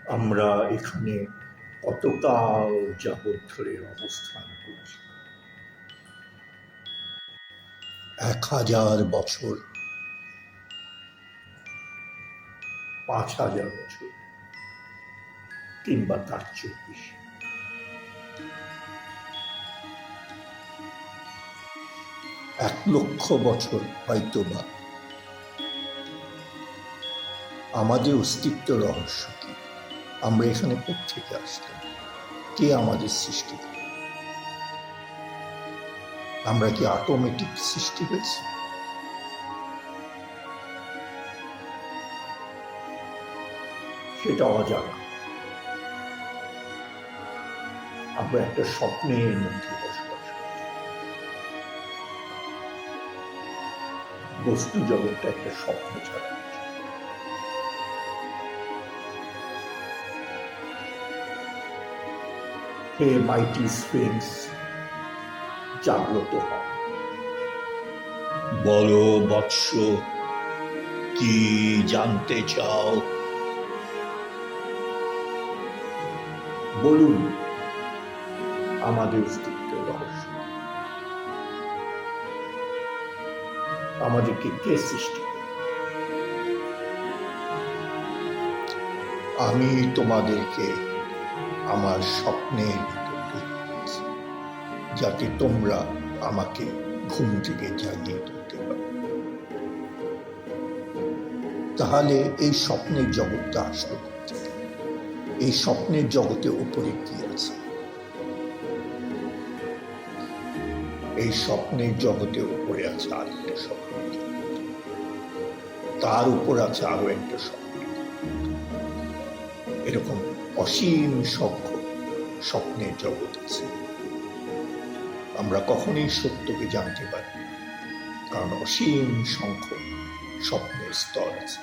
আমরা এখানে কতকাল যাবৎ ধরে অবস্থান করছি। 1000 বছর, 5000 বছর, কিংবা তার চেয়ে বেশি। এক লক্ষ বছর হয়তোবা। আমাদের অস্তিত্ব রহস্য কি? আমরা এখানে কোত্থেকে আসলাম? কে আমাদের সৃষ্টি করে? আমরা কি অটোমেটিক সৃষ্টি হয়েছি? সেটা অজানা। আমরা একটা স্বপ্নের মধ্যে বসবাস করছি। বস্তু জগৎটা একটা স্বপ্ন ছাড়া কিছু। হে মাইটি স্ফিংস, জাগ্রত হও। বলো বৎস, কি জানতে চাও? বলুন আমাদের অস্তিত্বের রহস্য। আমাদেরকে কে সৃষ্টি করে? আমি তোমাদেরকে আমার স্বপ্নের ভিতর দিয়েছি, যাতে তোমরা আমাকে ঘুম থেকে জাগিয়ে তুলতে পারো। তাহলে এই স্বপ্নের জগৎটা আসলো কোত্থেকে? এই স্বপ্নের জগতে উপরে কি আছে? এই স্বপ্নের জগতে উপরে আছে আরেকটা স্বপ্নের জগৎ, তার উপর আছে আরো একটা স্বপ্নের জগৎ। এরকম অসীম সংখ্যক স্বপ্নের জগৎ আছে। আমরা কখনোই সত্যকে জানতে পারি, কারণ অসীম সংখ্যক স্বপ্নের স্তর আছে।